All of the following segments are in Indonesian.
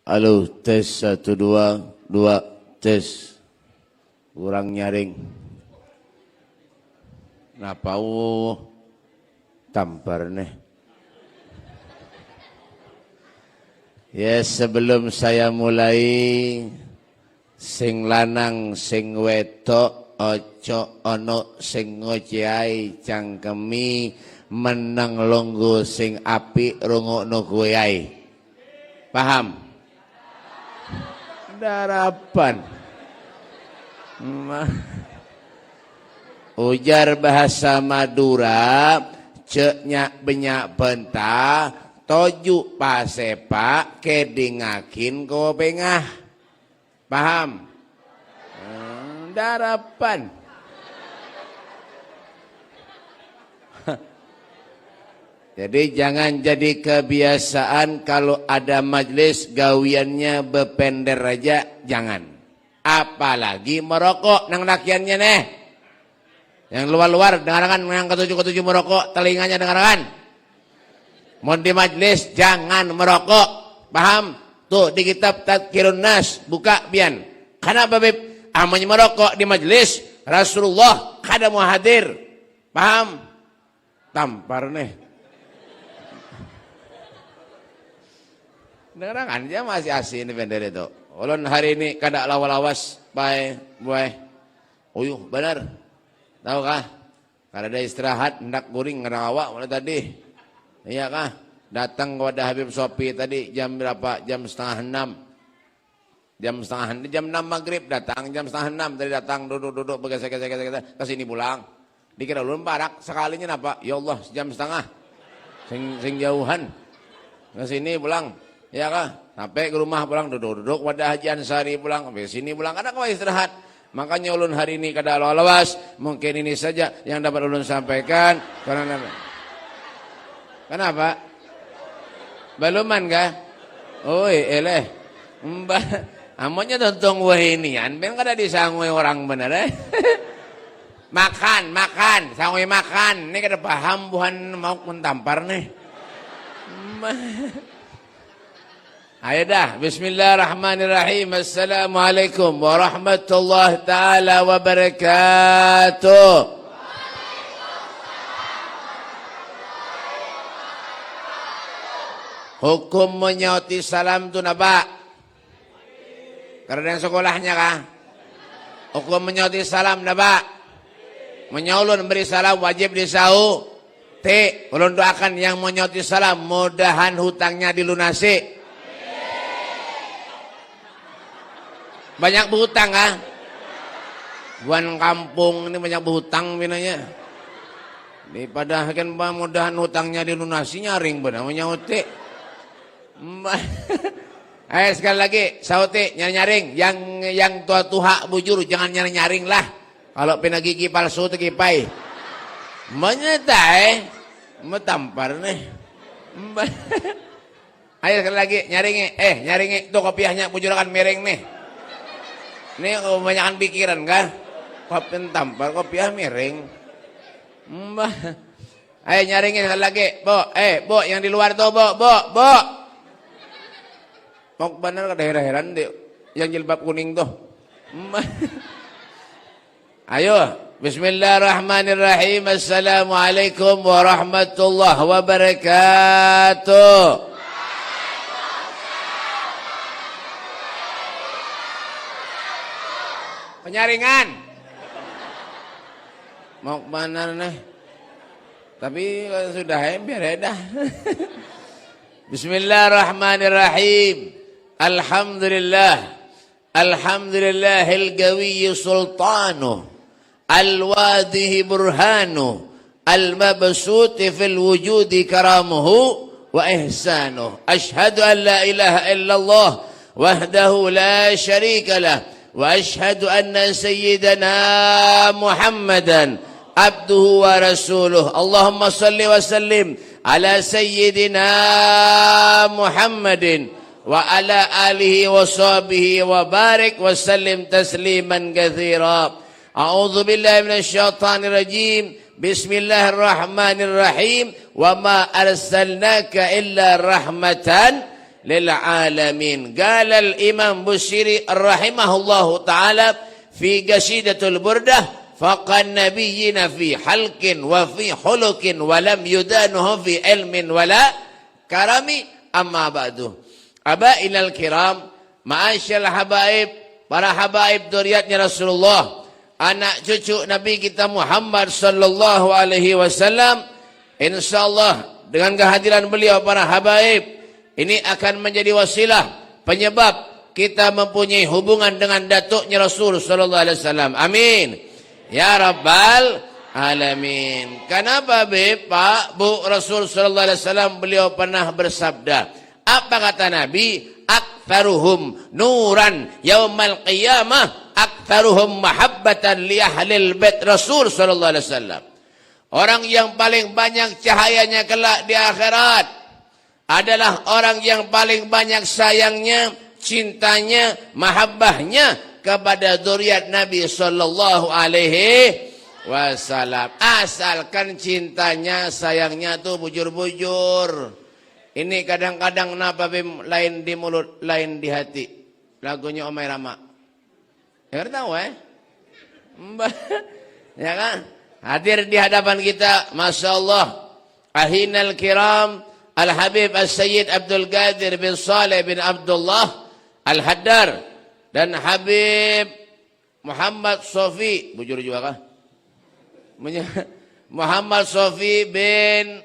Halo, tes 1, 2, 2, tes. Kurang nyaring. Kenapa tampar nih? Ya, sebelum saya mulai, sing lanang sing wedok ojo ono sing ngoceai cangkemi menang longgo sing api rungokno kowe ae. Paham? Darapan. Ujar bahasa Madura, ceknya benyak bentah, toju pasepak kedingakin ko pengah. Paham? Darapan. Jadi jangan jadi kebiasaan kalau ada majelis gawiannya bepender aja, jangan. Apalagi merokok nang lakiannya nih. Yang luar-luar dengarkan, yang ketujuh merokok, telinganya dengarkan. Mau di majelis jangan merokok. Paham? Tuh di kitab Tadhkirun Nas, buka bian. Kenapa beb? Amanya merokok di majelis Rasulullah kada mau hadir. Paham? Tampar nih. Dengarkan dia masih asih ini vendor itu. Ulun hari ini kada lawas-lawas bae buai. Uyuh benar. Tahu kah? Kada ada istirahat hendak guring ngerawa mulai tadi. Iya kah? Datang kepada Habib Sopi tadi jam berapa? Jam 5:30. Jam 6 maghrib datang, jam 5:30 tadi datang duduk begesek-gesek ke sini pulang. Dikira ulun parak sekalinya apa? Ya Allah, jam 1:30. Sing jauhan. Ke sini pulang. Ya kah? Sampai ke rumah pulang duduk pada Haji Ansari pulang sampai sini pulang kada kau istirahat. Makanya ulun hari ini kada lawas. Mungkin ini saja yang dapat ulun sampaikan. Kenapa? Baluman kah? Oi, eleh. Amonnya tontong wahinian, ben kada disangui orang bener eh. Makan, sangui makan. Ini kada paham buhan mau mentampar nih. Ayo dah, bismillahirrahmanirrahim. Assalamualaikum warahmatullahi ta'ala wabarakatuh. Hukum menyauti salam tu napa? Karena yang sekolahnya kah? Hukum menyauti salam napa? Menyaulun beri salam wajib disau. Ulun doakan yang menyauti salam mudahan hutangnya dilunasi. Banyak berhutang kah? Buan kampung ini banyak berhutang binanya. Daripada kan mudahan hutangnya dilunasi nyaring benar menyauti. Ayo sekali lagi sauti nyaring yang tua-tua bujur jangan nyaring lah. Kalau pina gigi palsu tu kipai. Menyetai metampar nih. Ayo sekali lagi nyaringi tuh kopiahnya bujurakan miring nih. Ini kebanyakan pikiran kan? Kopi tampar kopiah miring. Ayo nyaringin sekali lagi. Bo, yang di luar tuh, bo. Mau bener ke daerah-daerah yang jilbab kuning tuh. Ayo, bismillahirrahmanirrahim. Assalamualaikum warahmatullahi wabarakatuh. Penyaringan. Mau kemana nih? Tapi sudah biar dah. Bismillahirrahmanirrahim. Alhamdulillahil gawiyyi sultanuh. Al-wadihi burhanuh. Al-mabsuti fil wujudi karamuhu wa ihsanuh. Ashhadu an la ilaha illallah wahdahu la syarika lah. وأشهد أن سيدنا محمدا عبده ورسوله اللهم صل وسلم على سيدنا محمد وعلى آله وصحبه وبارك وسلم تسليما كثيرا أعوذ بالله من الشيطان الرجيم بسم الله الرحمن الرحيم وما أرسلناك إلا رحمة lil alamin. Qala al Imam Busiri rahimahullahu taala fi qasidatul burdah faqan nabiyyina fi halqin wa fi hulukin wa lam yudanuhu fi ilmin wala karami. Amma ba'du. Abainal kiram, ma'asyal habaib, para habaib dzurriyyatnya Rasulullah, anak cucu Nabi kita Muhammad sallallahu alaihi wasallam. Insyaallah dengan kehadiran beliau para habaib ini akan menjadi wasilah penyebab kita mempunyai hubungan dengan datuknya Rasul sallallahu alaihi wasallam. Amin. Ya Rabbal alamin. Kenapa Pak, Bu, Rasul sallallahu alaihi wasallam beliau pernah bersabda, apa kata Nabi? Aktsaruhum nuran yaumal qiyamah aktsaruhum mahabbatan li ahlil bait Rasul sallallahu alaihi wasallam. Orang yang paling banyak cahayanya kelak di akhirat adalah orang yang paling banyak sayangnya, cintanya, mahabbahnya kepada dzurriyyat Nabi sallallahu alaihi wasallam. Asalkan cintanya, sayangnya tuh bujur-bujur. Ini kadang-kadang napa bim, lain di mulut, lain di hati. Lagunya Omay Rama. Ya tahu ya kan? Hadir di hadapan kita, Masya Allah, ahinal kiram, Al-Habib Al-Sayyid Abdul Qadir bin Saleh bin Abdullah Al-Haddar, dan Habib Muhammad Sofi, bujur juga kah? Muhammad Sofi bin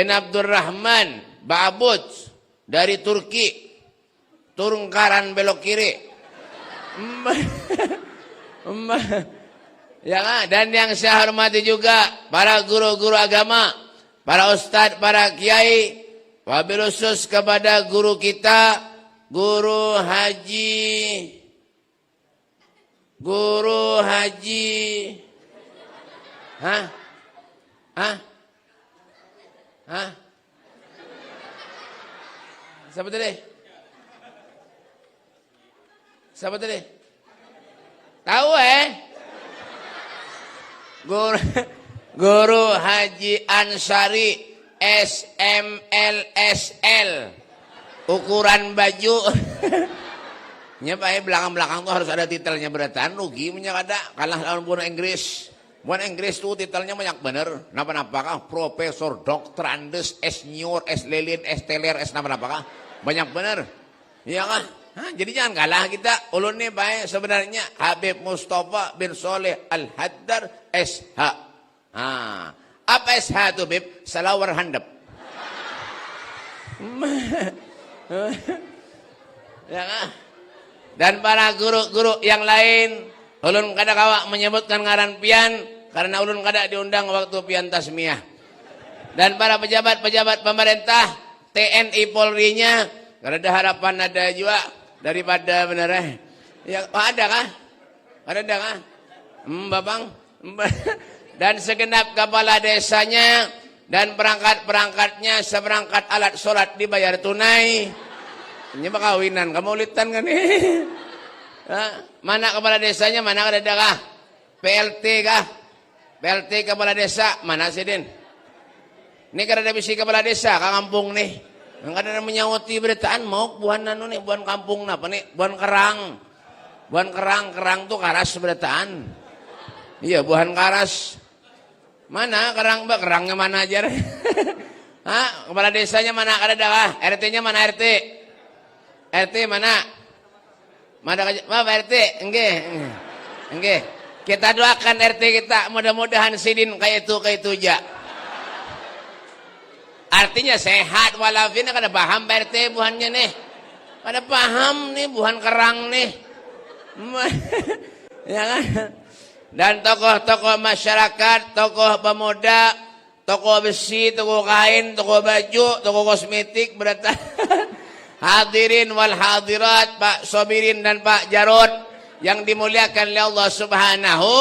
Abdurrahman Ba'bud dari Turki, Turungkaran belok kiri. Ya kan? Dan yang saya hormati juga para guru-guru agama, para ustadz, para kiai, wabil khusus kepada guru kita, Guru Haji Siapa tadi? Siapa tadi? Tahu Guru Haji Ansari SMLSL, ukuran baju. Nya Pak, belakang-belakang tuh harus ada titelnya, beratan rugi punya kada kalah lawan buana Inggris. Buana Inggris tuh titelnya banyak bener. Napa-napa kah? Profesor, Dokter Andes, S Senior, S Lelin, S Teler, S napa-napa kah? Banyak bener. Iya kah? Jadi jangan kalah kita. Ulun nih Pak, sebenarnya Habib Mustafa bin Soleh Al-Haddar SH. Apa SH itu Bib? Salawar handap. Ya kan? Dan para guru-guru yang lain, ulun kada kawa menyebutkan ngaran pian karena ulun kada diundang waktu pian tasmiyah. Dan para pejabat-pejabat pemerintah, TNI Polri-nya, kada ada harapan ada juga daripada bener ya ada kah? Ada kah? Babang. Dan segenap kepala desanya dan perangkat-perangkatnya seperangkat alat sholat dibayar tunai. Ini kawinan, kamu ulitan kan nih? Mana kepala desanya, mana ada kah? PLT kah? PLT kepala desa, mana sih Din? Ini kada ada bisi kepala desa, kampung nih. Yang kada ada menyawati beritaan, mau buan anu nih, buan kampung napa nih? Buan kerang. Buan kerang tuh karas beritaan. Iya, buan karas. Mana kerang mbak? Kerangnya mana aja? Kepala desanya mana kada kah? RT-nya mana RT? RT mana? Mana Pak RT? Enggak. Kita doakan RT kita, mudah-mudahan sidin kayak itu aja. Artinya sehat walafiat, kada paham Pak RT buhannya nih. Kada paham nih buhan kerang nih. Ya kan? Dan tokoh-tokoh masyarakat, tokoh pemuda, tokoh besi, tokoh kain, tokoh baju, tokoh kosmetik, berata. Hadirin wal hadirat, Pak Sobirin dan Pak Jarod yang dimuliakan oleh Allah Subhanahu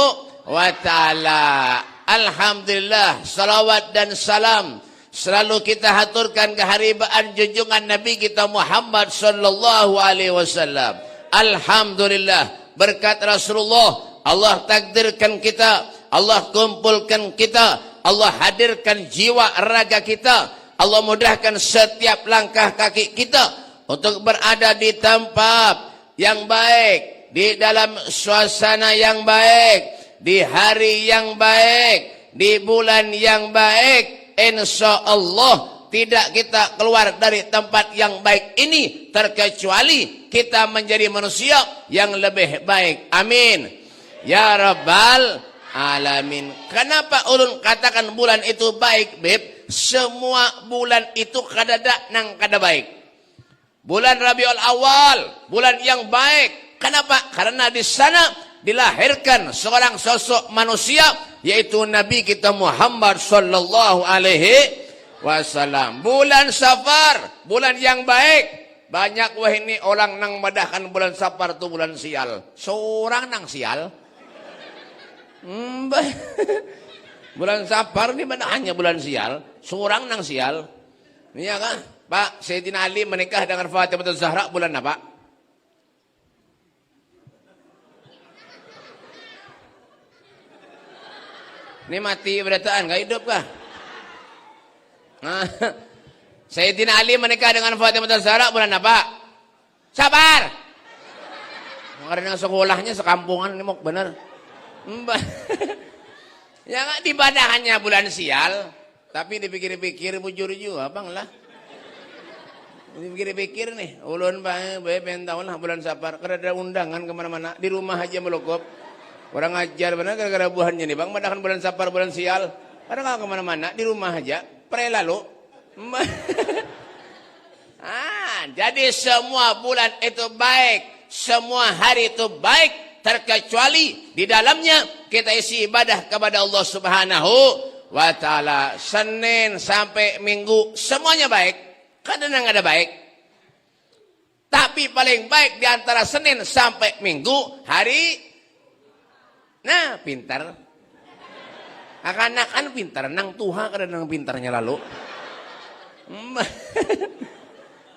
wa taala. Alhamdulillah, salawat dan salam selalu kita haturkan keharibaan junjungan Nabi kita Muhammad sallallahu alaihi wasallam. Alhamdulillah, berkat Rasulullah Allah takdirkan kita, Allah kumpulkan kita, Allah hadirkan jiwa raga kita Allah mudahkan setiap langkah kaki kita untuk berada di tempat yang baik, di dalam suasana yang baik, di hari yang baik, di bulan yang baik. Insya Allah tidak kita keluar dari tempat yang baik ini terkecuali kita menjadi manusia yang lebih baik. Amin ya rabbal alamin. Kenapa ulun katakan bulan itu baik, Beb? Semua bulan itu kadada nang kada baik. Bulan Rabiul Awal, bulan yang baik. Kenapa? Karena di sana dilahirkan seorang sosok manusia, yaitu Nabi kita Muhammad sallallahu alaihi wasallam. Bulan Safar, bulan yang baik. Banyak wah ini orang nang madahkan bulan Safar tu bulan sial. Seorang nang sial. Bulan Safar ni mana hanya bulan sial, seorang nang sial. Iya kan? Pak, Sayyidina Ali menikah dengan Fatimah Zahra bulan apa? Ini mati berataan, gak hidup kah? Sayyidina Ali menikah dengan Fatimah Zahra bulan apa? Sabar. Karena sekolahnya sekampungan ini mau bener. Ya nggak dibadahannya bulan sial, tapi dipikir-pikir bujur juga, bang lah. Dipikir-pikir nih, ulun bang, pengen tahu lah bulan Safar, karena ada undangan kemana-mana, di rumah aja melokop. Orang ajar benar gara-gara buahannya nih bang, madakan bulan Safar, bulan sial, karena nggak kemana-mana, di rumah aja, lalu. Jadi semua bulan itu baik, semua hari itu baik. Terkecuali di dalamnya kita isi ibadah kepada Allah Subhanahu wa Ta'ala. Senin sampai Minggu semuanya baik. Kadang ada baik. Tapi paling baik di antara Senin sampai Minggu hari. Nah, pintar. Akan-akan pintar. Nang tuha kadang nang pintarnya lalu.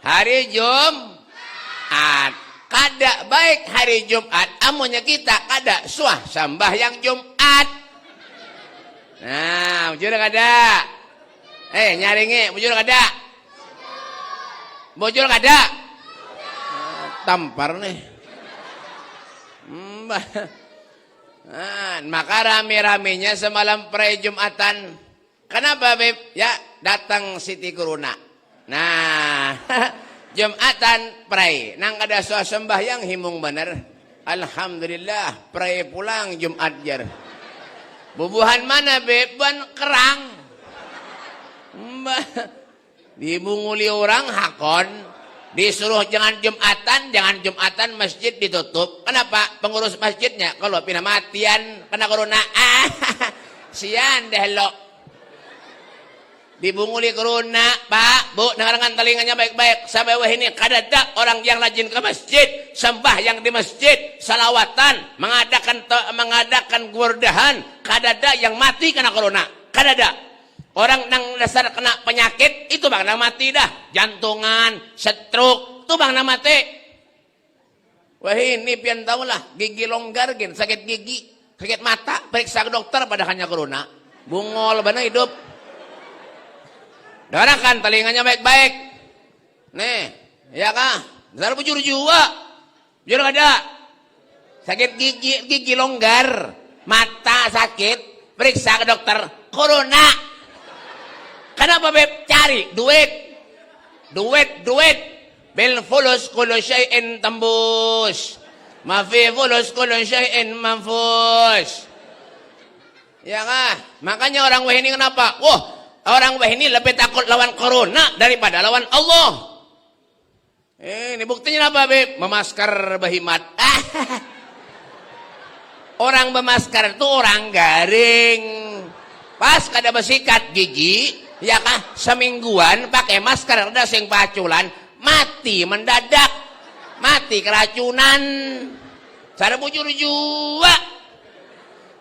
Hari Jumat. Kada baik hari Jumat, amunnya kita kada suah sambahyang Jumat. Nah, bujur kada? Nyaringi, bujur kada? Bujur kada? Tampar nih. Maka rame-ramenya semalam pre-Jumatan. Kenapa, Beb? Ya, datang Siti Corona. Nah, Jumatan pray, nang ada suasembah yang himung bener. Alhamdulillah, pray pulang Jumat jar. Bubuhan mana beban kerang? Dibunguli orang hakon, disuruh jangan Jumatan masjid ditutup. Kenapa? Pengurus masjidnya kalau pindah matian kena corona. Sian deh lo. Dibunguli corona, Pak, Bu, dengarkan telinganya baik-baik. Sampai wah ini kadada orang yang rajin ke masjid, sembah yang di masjid, salawatan, mengadakan gurdahan, kadada yang mati kena corona, kadada. Orang nang dasar kena penyakit itu bang nang mati dah, jantungan, stroke, itu bang nang mati. Wah ini pian tahu lah, gigi longgar gin, sakit gigi, sakit mata, periksa ke dokter pada hanya corona, bungol benar hidup. Dengarkan telinganya baik-baik. Nih, ya kah? Dasar bujur juga. Bujur ada. Sakit gigi longgar, mata sakit, periksa ke dokter, corona. Kenapa Beb? Cari duit. Bil fulus kullu syai'in tembus. Ma fi fulus kullu syai'in manfus. Ya kah? Makanya orang wah ini kenapa? Wah, orang wah ini lebih takut lawan corona daripada lawan Allah. Ini buktinya apa, Beb? Memaskar bahimat. Orang memaskar itu orang garing. Pas kada bersikat gigi, ya kah? Semingguan pakai masker ada sing paculan, mati mendadak. Mati keracunan. Cara bujur juga.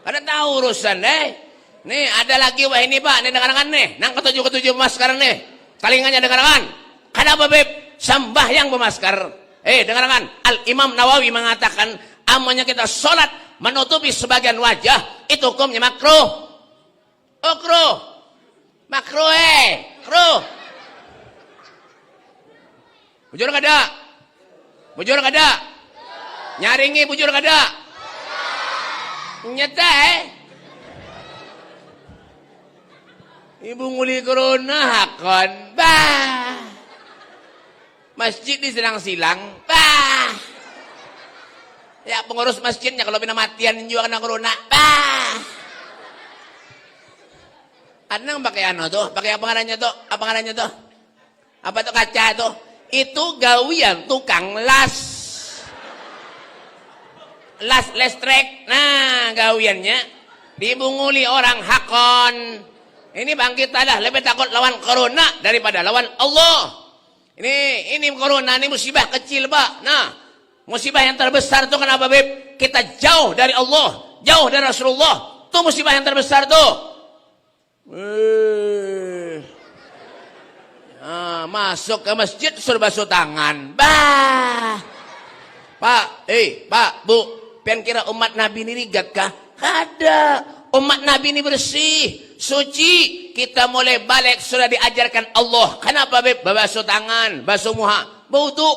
Kada tahu urusan deh. Nih ada lagi wah ini Pak, nih dengarkan nih, nang ketujuh masker nih, talingannya dengarkan. Kenapa Beb? Sembahyang bermasker. Dengarkan, Al Imam Nawawi mengatakan, amalnya kita sholat menutupi sebagian wajah itu hukumnya makruh. Makruh. Bujur kada? Bujur kada? Nyaringi bujur kada? Nyata Ibu nguli corona hakon. Bah. Masjid diserang silang. Bah. Ya pengurus masjidnya kalau bina matian juga kena corona. Bah. Ada yang pakai ano tuh? Pakai apa ngarannya tuh? Apa ngarannya tuh? Apa tuh kaca tuh? Itu gawian tukang las. Las listrik. Nah, gawiannya dibunguli orang hakon. Ini bangkit dah lebih takut lawan corona daripada lawan Allah. Ini corona ini musibah kecil, Pak. Nah, musibah yang terbesar itu kenapa, Beb? Kita jauh dari Allah, jauh dari Rasulullah. Itu musibah yang terbesar tuh. Masuk ke masjid suruh basuh tangan. Bah. Pak, Pak, Bu, pian kira umat Nabi ini rigat kah? Kada. Umat Nabi ini bersih, suci. Kita mulai balik sudah diajarkan Allah. Kenapa, Beb? Basuh tangan, basuh muha, wudu.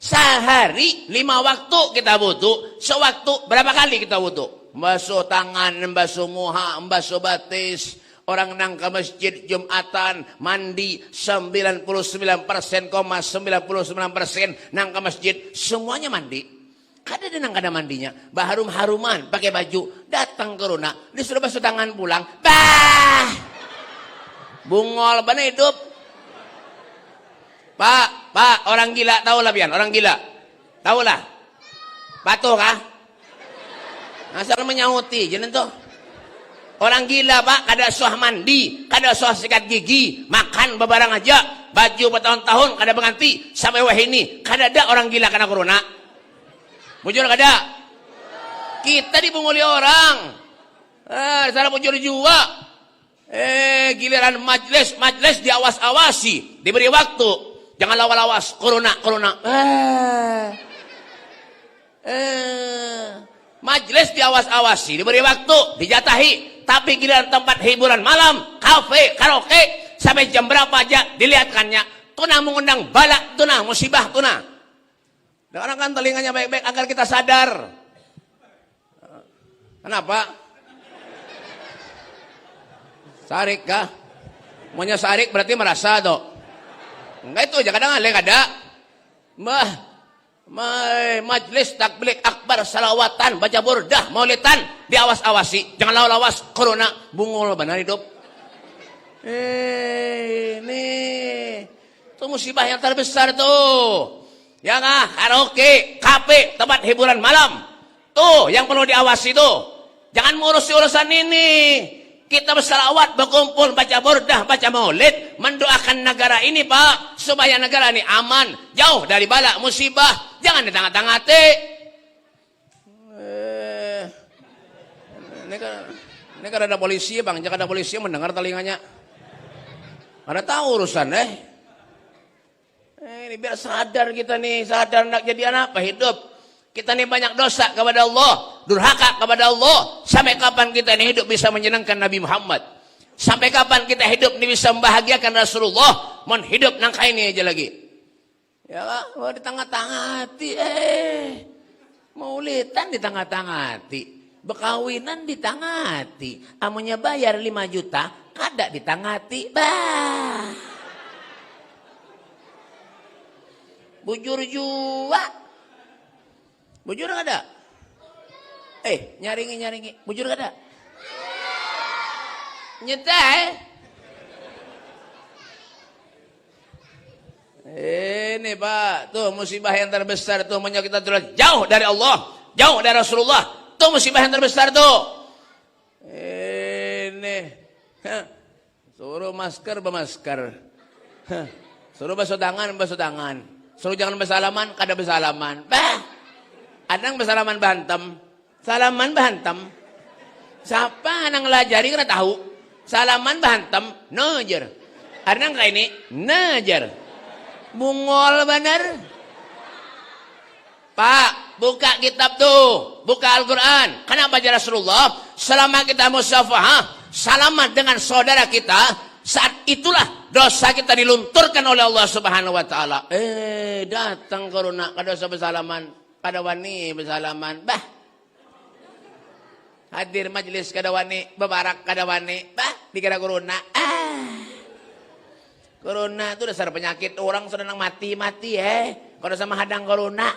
Sehari 5 waktu kita wudu. Sewaktu berapa kali kita wudu? Basuh tangan, basuh muha, basuh batis. Orang nang ke masjid Jumatan mandi 99,99% nang ke masjid semuanya mandi. Kada ada nang kada mandinya, baharum-haruman pakai baju, datang corona, disuruh basuh tangan pulang. Bah. Bungol bana hidup. Pak, orang gila tahu lah pian, orang gila. Tahu lah. Patuh kah? Asal menyauti jangan tuh. Orang gila, Pak, kada suah mandi, kada suah sikat gigi, makan bebarang aja, baju bertahun-tahun kada berganti, sampai wah ini, kada ada orang gila kena corona. Bujur kada? Kita dibunguli orang. Salah bujur juga. Giliran majlis diawas-awasi, diberi waktu. Jangan lawas-lawas, corona. Majlis diawas-awasi, diberi waktu, dijatahi. Tapi giliran tempat hiburan malam, kafe, karaoke, sampai jam berapa aja dilihatkannya. Tuna mengundang balak, tuna musibah, tuna. Orang kan telinganya baik-baik agar kita sadar. Kenapa? Sarik kah? Maunya sarik berarti merasa tuh. Enggak itu aja kadang ada. Majlis takbir akbar salawatan baca burdah maulidan diawas-awasi. Jangan lawas corona bungul benar hidup. Nih. Itu musibah yang terbesar tuh. Ya nggak, karaoke, kafe, tempat hiburan malam. Tuh, yang perlu diawasi tuh. Jangan ngurusi urusan ini. Kita bersalawat, berkumpul, baca burdah, baca maulid. Mendoakan negara ini, Pak. Supaya negara ini aman. Jauh dari bala musibah. Jangan ditanggat-tangati. Ini kan ada polisi, Bang. Jangan ada polisi mendengar telinganya. Ada tahu urusan, ini biar sadar kita nih, sadar nak jadi anak apa hidup. Kita nih banyak dosa kepada Allah, durhaka kepada Allah. Sampai kapan kita nih hidup bisa menyenangkan Nabi Muhammad? Sampai kapan kita hidup nih bisa membahagiakan Rasulullah? Mohon hidup nangka ini aja lagi. Ya lah, di tengah-tengah maulidan di tengah-tengah bekawinan di tengah amunya bayar 5 juta, kada di tengah bah. Bujur juga. Bujur nggak ada? Nyaringi. Bujur nggak ada? Nyata Ini Pak, tuh musibah yang terbesar tuh kita terus jauh dari Allah, jauh dari Rasulullah. Tuh musibah yang terbesar tuh. Ini suruh masker bermasker. Suruh basuh tangan. Suruh jangan bersalaman, kada bersalaman. Bah, ada yang bersalaman bantam. Salaman bantam. Siapa yang ngelajari kena tahu. Salaman bantam, najar. Ada yang kayak ini, najar. Bungol bener. Pak, buka kitab tuh. Buka Al-Quran. Kenapa baca Rasulullah? Selama kita musyafahah, salaman dengan saudara kita, saat itulah dosa kita dilunturkan oleh Allah Subhanahu wa taala. Datang corona kada dosa bersalaman, kada wani bersalaman. Bah. Hadir majelis kada wani, bebarak kada wani. Bah, dikira corona. Corona itu dasar penyakit orang sedang mati-mati Kada sama hadang corona.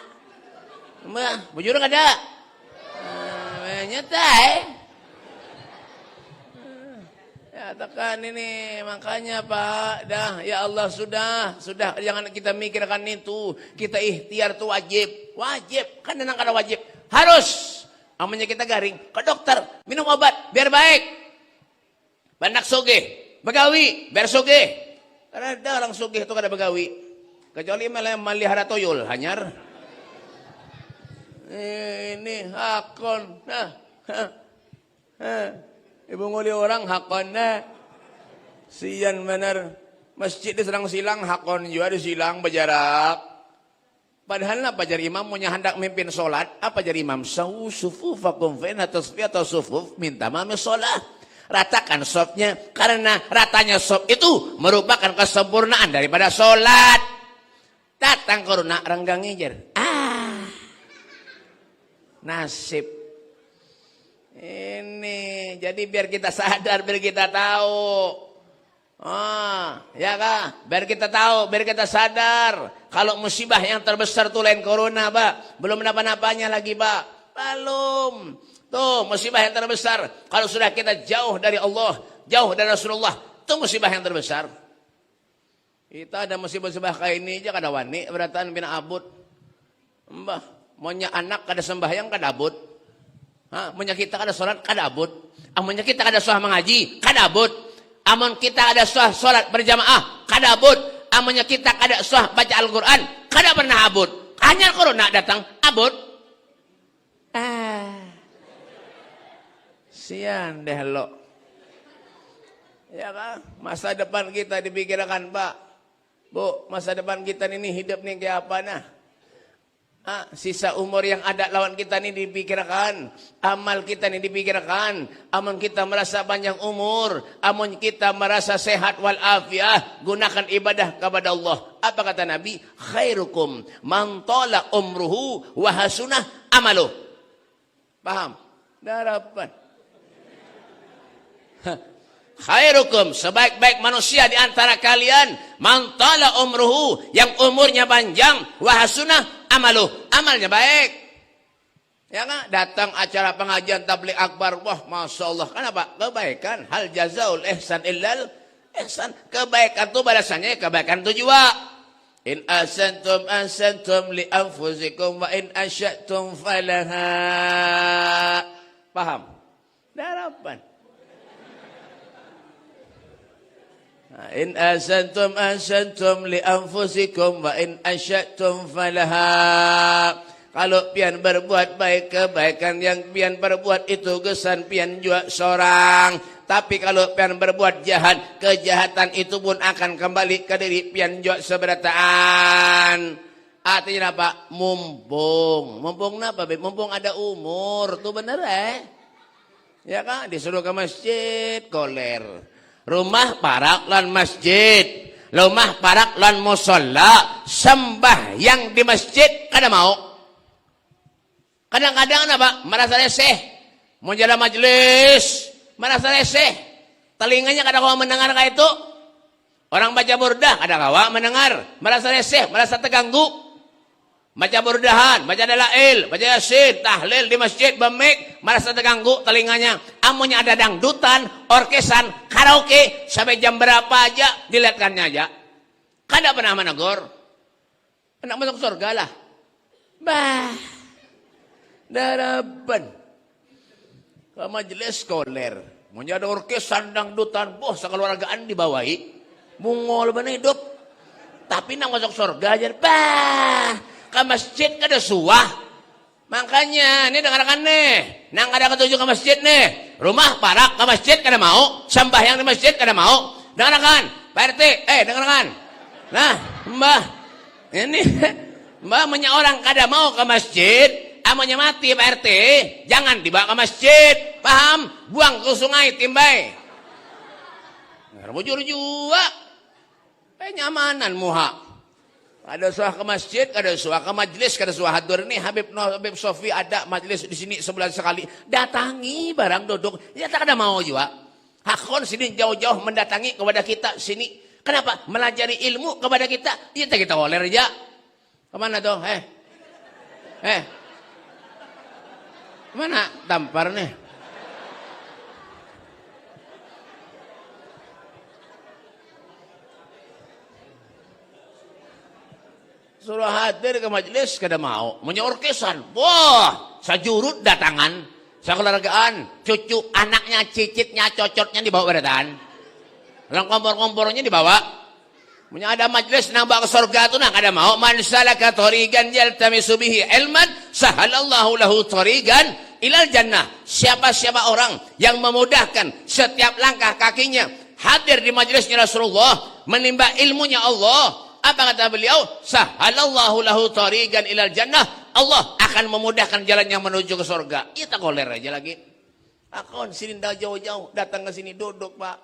Bah, bujur kada? Nyata Ya tekan ini, makanya Pak, dah ya Allah sudah jangan kita mikirkan itu. Kita ikhtiar tuh wajib, kan nenang kada wajib. Harus, amanya kita garing ke dokter, minum obat biar baik. Banyak sugih, begawi biar sugih. Karena ada orang sugih itu kada begawi, kecuali malah melihara tuyul hanyar. Ini hakon, Ibu nguli orang hakon sian bener. Masjid diserang silang hakon juga disilang berjarak. Padahal apa jadi imam punya hendak mimpin solat? Apa jadi imam? Sawu sufufakum fa atau sufuf minta mami solat. Ratakan sofnya karena ratanya sof itu merupakan kesempurnaan daripada solat. Datang corona renggang ngejer. Nasib. Ini jadi biar kita sadar, biar kita tahu. Ya kah? Biar kita tahu, biar kita sadar. Kalau musibah yang terbesar tuh lain corona, Pak. Belum napa-napanya lagi, Pak. Belum. Tuh musibah yang terbesar. Kalau sudah kita jauh dari Allah, jauh dari Rasulullah, itu musibah yang terbesar. Kita ada musibah-musibah kayak ini aja kada wani, beratan bina abut. Mbah, maunya anak kada sembahyang kada abut. Amunnya kita kada sholat kada abut. Amunnya kita kada suah mengaji kada abut. Amun kita kada suah sholat berjamaah kada abut. Amunnya kita kada suah baca Al-Quran kada pernah abut. Hanya corona datang abut. Sian deh lo. Ya kan? Masa depan kita dipikirkan Pak. Bu, masa depan kita ini hidup nih kayak apa nah? Sisa umur yang ada lawan kita ini dipikirkan, amal kita ini dipikirkan, amun kita merasa panjang umur, amun kita merasa sehat walafiat, gunakan ibadah kepada Allah. Apa kata Nabi? Khairukum man tala umruhu wa hasunah amaluh. Paham? Darapan. Khairukum, sebaik-baik manusia di antara kalian, man tala umruhu, yang umurnya panjang, wa hasunah amaluh, amalnya baik. Ya kan? Datang acara pengajian tabligh akbar, wah masya Allah. Kenapa? Kebaikan. Hal jazaul ihsan illal ihsan. Kebaikan itu balasannya kebaikan itu juga. In ahsantum li anfusikum wa in asyatum falaha. Paham? Darapan. In ahsantum li anfusikum wa in asyatum falaha. Kalau pian berbuat baik, kebaikan yang pian berbuat itu gesan pian juga seorang. Tapi kalau pian berbuat jahat, kejahatan itu pun akan kembali ke diri pian juga seberataan. Artinya apa? Mumpung apa? Mumpung ada umur, tuh bener ya kan? Disuruh ke masjid, koler. Rumah parak lan masjid, rumah parak lan musola, sembah yang di masjid kada mau. Kadang-kadang apa? Merasa reseh, mau jalan majelis, merasa reseh, telinganya kada kawa mendengar kayak itu. Orang baca burdah kada kawa mendengar, merasa reseh, merasa terganggu. Baca burdahan, baca dalail, baca yasin, tahlil di masjid, bemik, merasa terganggu telinganya. Amunnya ada dangdutan, orkesan, karaoke, sampai jam berapa aja, dilihatkannya aja. Kada pernah menegur. Anak masuk surga lah. Bah, daraban. Ke majelis koler. Mungkin ada orkesan, dangdutan, boh, sekeluargaan dibawahi. Mungol bener hidup. Tapi nak masuk surga aja, bah. Ke masjid kada suah. Makanya ini dengarkan nih, nang ada ketujuh ke masjid nih, rumah parak ke masjid kada mau, sembahyang di masjid kada mau. Dengarkan Pak RT, dengarkan. Nah mbah, ini mbah punya orang kada mau ke masjid, amannya mati Pak RT, jangan dibawa ke masjid, paham? Buang ke sungai Timbai. Bujur juga. Nyamanan muha. Ada suah ke masjid, ada suah ke majlis, ada suah hadir nih Habib Sofi ada majlis di sini sebulan sekali. Datangi barang duduk. Ya tak ada mau juga. Hakon sini jauh-jauh mendatangi kepada kita sini. Kenapa? Melajari ilmu kepada kita. Ya kita oler aja. Kemana tuh? Kemana? Tampar nih. Suruh hadir ke majelis kada mau. Menyorkesan. Wah, sajurut datangan. Sekeluargaan. Cucu, anaknya, cicitnya, cocotnya dibawa beratan. Orang kompor-kompornya dibawa. Punya ada majelis nambah ke surga itu nah kada mau. Man salaka thorigan yaltamisu bihi ilman sahalallahu lahu thorigan ilal jannah. Siapa-siapa orang yang memudahkan setiap langkah kakinya hadir di majelisnya Rasulullah menimba ilmunya Allah. Apa kata beliau? Sahalallahu lahu thorigan ilal jannah. Allah akan memudahkan jalannya menuju ke surga. Ya tak koler aja lagi. Akon sini dah jauh-jauh datang ke sini duduk Pak.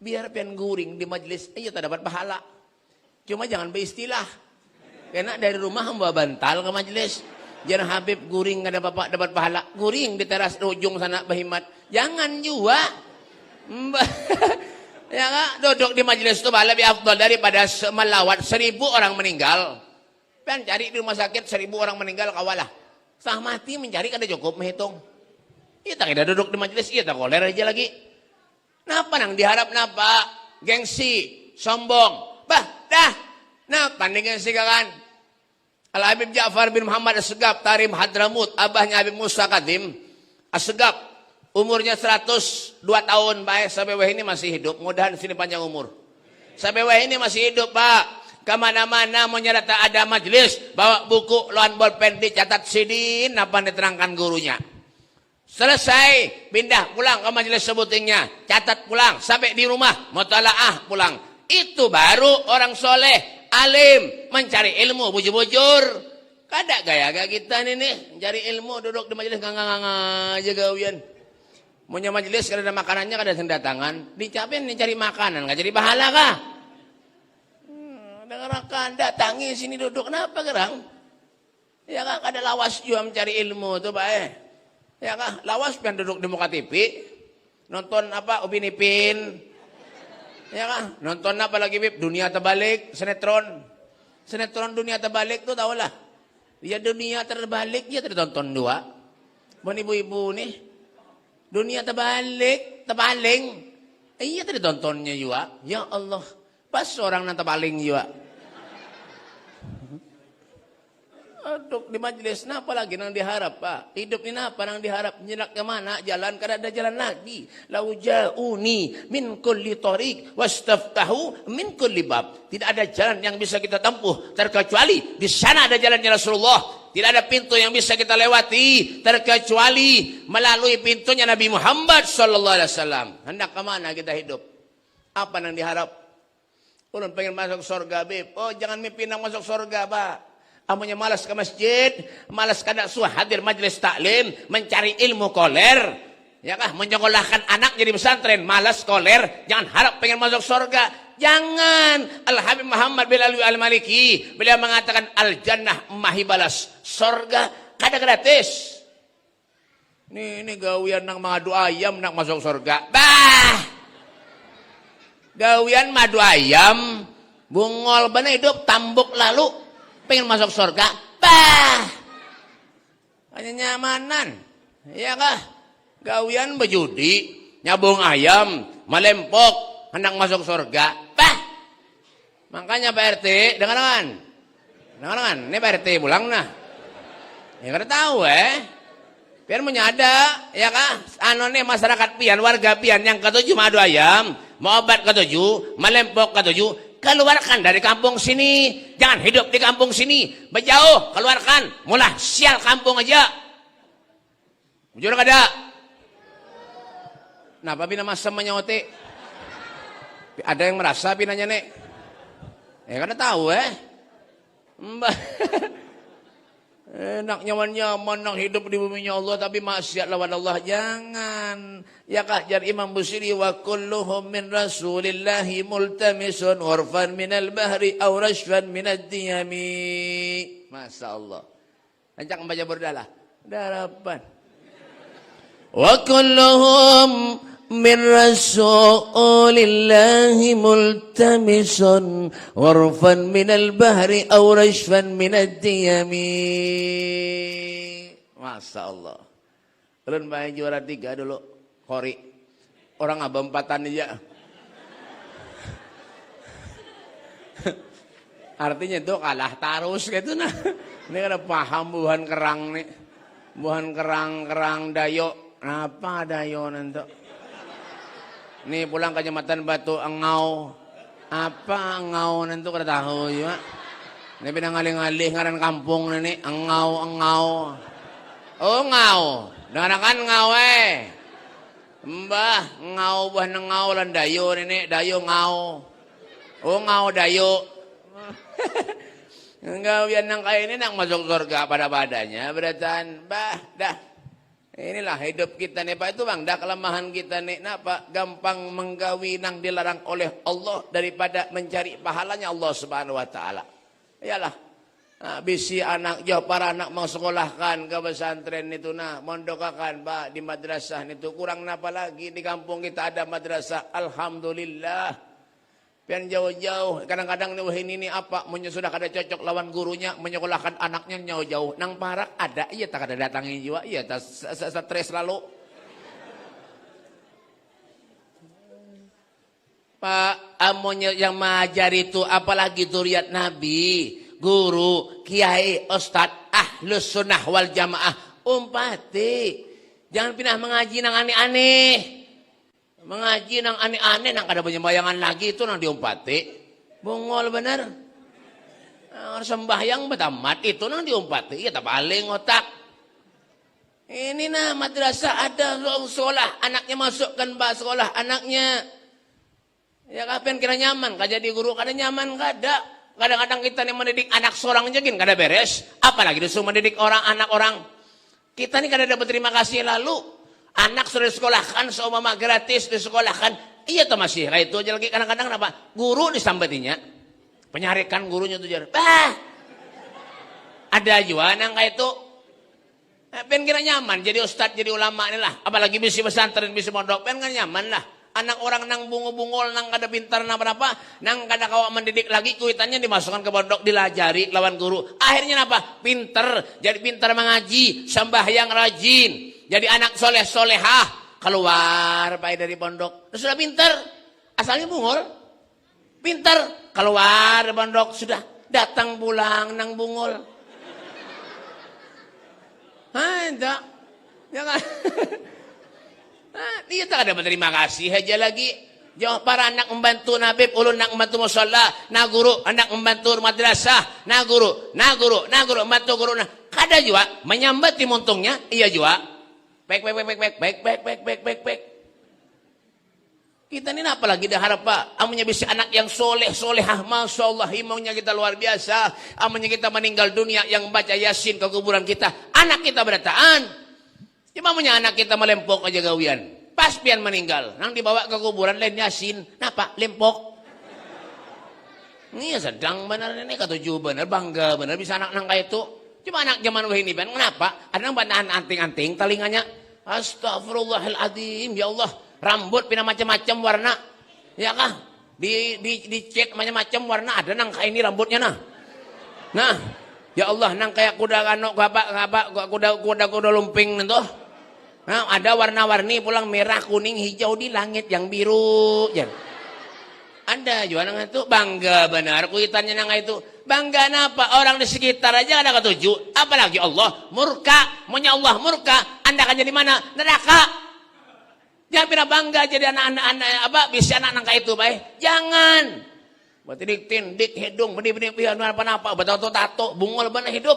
Biar pian guring di majelis. Ya tak dapat pahala. Cuma jangan beristilah. Karena dari rumah membawa bantal ke majelis. Jangan Habib guring ada bapak dapat pahala. Guring di teras ujung sana Bahimat. Jangan juga. Ya kan? Duduk di majelis itu lebih afdal daripada melawat 1000 orang meninggal. Kan cari di rumah sakit 1000 orang meninggal kawalah. Setengah mati mencari kada cukup menghitung. Iya tak ada duduk di majelis, iya tak koler aja lagi. Napa nang diharap napa? Gengsi, sombong. Bah, dah. Napa nih gengsi kan? Al-Habib Ja'far bin Muhammad As-Segaf Tarim Hadramut, abahnya Habib Musa Kadim As-Segaf. Umurnya 102 tahun, Pak. Sampai wah ini masih hidup. Mudahan sini panjang umur. Sampai wah ini masih hidup, Pak. Kemana-mana menyerta ada majelis. Bawa buku, loan bolpen, dicatat sidin. Apa diterangkan gurunya. Selesai, pindah pulang ke majelis sebutingnya. Catat pulang, sampai di rumah. Mutalaah pulang. Itu baru orang soleh, alim, mencari ilmu, bujur-bujur. Kada gaya-gaya kita nih. Mencari ilmu, duduk di majelis. Ngang-ngang aja gawian. Punya majelis kada ada makanannya kada sendatangan, dicapain nih cari makanan, nggak jadi pahala kah? Dengarkan, datangi sini duduk, kenapa gerang? Ya kan kada lawas juga mencari ilmu tuh Pak Ya kan lawas pian duduk di muka TV, nonton apa Upin Ipin, ya kan nonton apa lagi Bib? Dunia Terbalik, sinetron Dunia Terbalik tuh tau lah. Ya Dunia Terbalik ya tertonton dua, bukan ibu-ibu nih. Dunia terbaling. Iya tadi tontonnya juga. Ya Allah. Pas orang yang terbaling juga. Aduh di majelis. Napa lagi yang diharap Pak? Hidup ini apa yang diharap? Nyenak ke mana? Jalan. Karena ada jalan lagi. Lau ja'uni min kulli tariq. Wastaftahu min kulli bab. Tidak ada jalan yang bisa kita tempuh. Terkecuali di sana ada jalannya Rasulullah. Tidak ada pintu yang bisa kita lewati terkecuali melalui pintunya Nabi Muhammad sallallahu alaihi wasallam. Hendak ke mana kita hidup? Apa yang diharap? Ulun pengen masuk surga, Bib. Oh, jangan mimpi nak masuk surga, Pak. Amunya malas ke masjid, malas kada suah hadir majelis taklim, mencari ilmu koler. Ya kah? Menyekolahkan anak jadi pesantren, malas koler, jangan harap pengen masuk surga. Jangan. Al-Habib Muhammad bin Alwi Al-Maliki beliau mengatakan al-jannah mahi balas. Surga kada gratis. Ini gawian nang madu ayam nak masuk surga. Bah. Gawian madu ayam bungol bana hidup tambuk lalu pengen masuk surga. Bah. Hanya nyamanan. Ya kah? Gawian berjudi, nyabung ayam, melempok hendak masuk surga. Bah. Makanya Pak RT, dengarkan. Ini Pak RT pulang nah. Ya kada tahu Pian menyada, ya kah? Anone masyarakat pian, warga pian yang ketujuh madu ayam, mau obat ketujuh, melempok ketujuh, keluarkan dari kampung sini. Jangan hidup di kampung sini. Berjauh, keluarkan. Mulah sial kampung aja. Jujur kada? Kenapa bina masa menyote? Ada yang merasa pinanya nek? Ya kada tahu Enak nyaman-nyaman nak hidup di buminya Allah tapi maksiat lawan Allah. Jangan. Ya kah jar Imam Busiri wa kulluhum min Rasulillahi multamisun urfan minal bahri aw rashfan minad diyami. Masya Allah. Lancang membaca berdalah. Darapan. Wa kulluhum min Rasulillahi multamisun warfan minal bahri aw rashfan minad diyami. Masya Allah. Ulun main juara 3 dulu. Kori. Orang abah 4-an aja. Artinya itu kalah tarus gitu nah. Ini ada paham buhan kerang nih. Buhan kerang dayo. Apa dayo nanti? Nih pulang ke Jembatan Batu Engau. Apa Engau nanti kada tahu ya. Ini pinang ngalih-ngalih ngaran kampung nih Engau. Oh Engau. Dengarkan Engau Mbah Engau buah Engau lan dayo nih dayo Engau. Oh Engau dayo. Enggak biar nang kayak ini nang masuk surga pada badannya beratan bah dah. Inilah hidup kita nih Pak itu Bang, dah kelemahan kita nih napa gampang menggawi nang dilarang oleh Allah daripada mencari pahalanya Allah Subhanahu wa taala. Iyalah. Nah, bisi anak jauh para anak mau sekolahkan ke pesantren itu nah mondokakan Pak di madrasah itu kurang napa lagi di kampung kita ada madrasah alhamdulillah. Pian jauh-jauh kadang-kadang ini apa sudah kada cocok lawan gurunya menyekolahkan anaknya jauh-jauh nang parak ada iya tak ada datangin juga iya tak stres lalu Pak amonnya yang mengajar itu apalagi duriat nabi guru kiai ustad ahlus sunnah wal jamaah umpati jangan pindah mengaji nang aneh-aneh. Mengaji nang aneh-aneh nang kada punya bayangan lagi itu nang diumpati. Bungol bener. Sembahyang betamat itu nang diumpati. Ya tak paling otak. Ini nah madrasah ada sekolah anaknya masukkan Pak sekolah anaknya. Ya kapan kira nyaman kada jadi guru kada nyaman kada. Kadang-kadang kita nih mendidik anak seorang aja gin kada beres. Apalagi disuruh mendidik anak orang. Kita nih kada dapat terima kasih lalu. Anak sudah disekolahkan, seumpama gratis disekolahkan. Iya tuh masih, kayak itu aja lagi kadang-kadang apa? Guru disambatinya. Penyarikan gurunya tuh jadi, ada juga nang kayak itu. Pengen kira nyaman, jadi ustad, jadi ulama inilah. Apalagi bisa pesantren, bisa mondok, pengen kan nyaman lah. Anak orang nang bungo-bungol, nang kada pintar, nang apa, nang kada kawa mendidik lagi, kuitannya dimasukkan ke pondok, dilajari lawan guru. Akhirnya apa? Pinter, jadi pintar mengaji, sembahyang rajin. Jadi anak soleh solehah keluar Pak dari pondok sudah pinter asalnya bungul pinter keluar dari pondok sudah datang pulang nang bungul enggak ya kan dia tak ada berterima kasih aja lagi jauh para anak membantu nabib ulun nak membantu musholla na guru anak membantu madrasah na guru membantu guru nah kada juga menyambat timuntungnya iya juga baik. Kita ini apalagi dah harap Pak. Amunya bisa anak yang solehah. Masya Allah imamnya kita luar biasa. Amunya kita meninggal dunia yang baca yasin ke kuburan kita. Anak kita berataan. Cuma amunya anak kita melempok aja gawian. Pas pian meninggal. Nang dibawa ke kuburan lain yasin. Napa? Lempok. Ini sedang benar ini ketujuh benar. Bangga benar bisa anak nang kayak itu. Cuma anak zaman ini kan kenapa? Ada yang bantahan anting-anting telinganya. Astagfirullahaladzim ya Allah. Rambut pindah macam-macam warna. Ya kah? Di cat macam-macam warna ada nang kayak ini rambutnya nah. Nah, ya Allah nang kayak kuda kanok kuda lumping itu. Nah, ada warna-warni pulang merah, kuning, hijau di langit yang biru. Ya. Anda juga nang itu bangga benar kuitannya nang itu. Bangga apa? Orang di sekitar aja ada ketujuh. Apalagi Allah murka. Maunya Allah murka. Anda akan jadi mana? Neraka. Jangan pernah bangga jadi anak-anak apa? Bisa anak-anak kayak itu baik. Jangan. Bertindik tindik hidung benih-benih pian apa-apa. Tato-tato bungol benar hidup.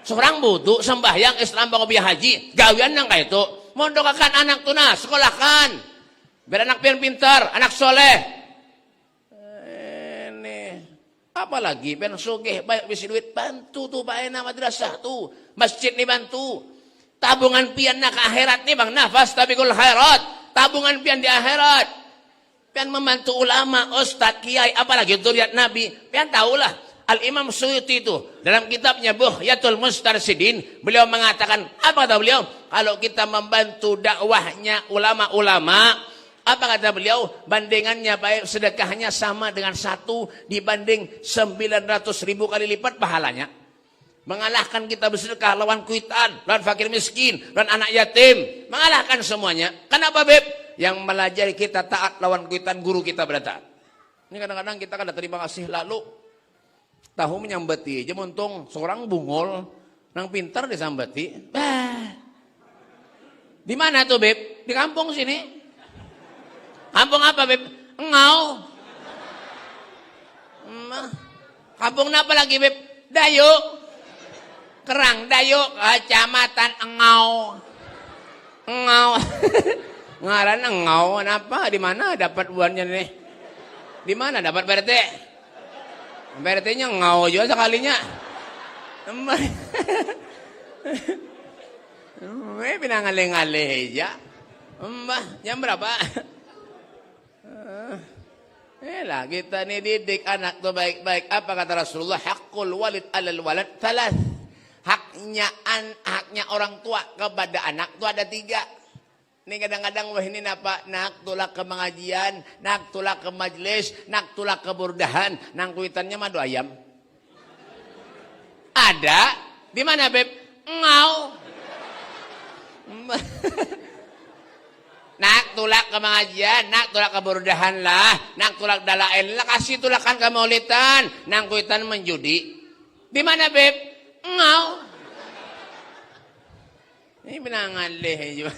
Seorang butuh sembahyang Islam bawa biaya haji. Gawian nang kayak itu. Mondokakan anak tuna, sekolahkan. Biar anak pian pintar, anak soleh. Apalagi pen sugih baik bisi duit bantu tuh Pak Ena madrasah tuh. Masjid nih bantu. Tabungan pian nak ke akhirat nih Bang nafas tabiqul khairat. Tabungan pian di akhirat. Pian membantu ulama, ustaz, kiai, apalagi zuriat Nabi. Pian tahulah Al-Imam Suyuti itu dalam kitabnya Bughyatul Mustarsyidin beliau mengatakan apa kata beliau? Kalau kita membantu dakwahnya ulama-ulama, apa kata beliau? Bandingannya baik sedekahnya sama dengan 1 dibanding 900.000 kali lipat pahalanya. Mengalahkan kita bersedekah lawan kuitan, lawan fakir miskin, lawan anak yatim. Mengalahkan semuanya. Kenapa Beb? Yang melajari kita taat lawan kuitan guru kita bertaat. Ini kadang-kadang kita kan terima kasih lalu tahu menyambati aja untung seorang bungol nang pintar disambati. Di mana tuh Beb? Di kampung sini. Kampung apa Beb? Engau. Kampung apa lagi Beb? Dayu. Kerang Dayu, Kecamatan Engau. Engau. Ngaran Engau, kenapa? Di mana dapat buahnya nih? Di mana dapat PRT? PRT-nya Engau juga sekalinya. Pinangalih-ngalih aja. Mbah, jam berapa? Lah kita nih didik anak tuh baik-baik. Apa kata Rasulullah? Haqqul walid alal walad thalath. Haknya orang tua kepada anak tuh ada 3. Ini kadang-kadang wah ini napa? Nak tulak ke pengajian, nak tulak ke majelis, nak tulak ke burdahan, nang kuitannya madu ayam. Ada? Di mana Beb? Engau. Nak tulak ke pengajian, nak tulak ke burdahan lah, nak tulak dalail lah, kasih tulakan ke maulitan, nang kuitan menjudi. Di mana Beb? Engau. Ini benangalih juga.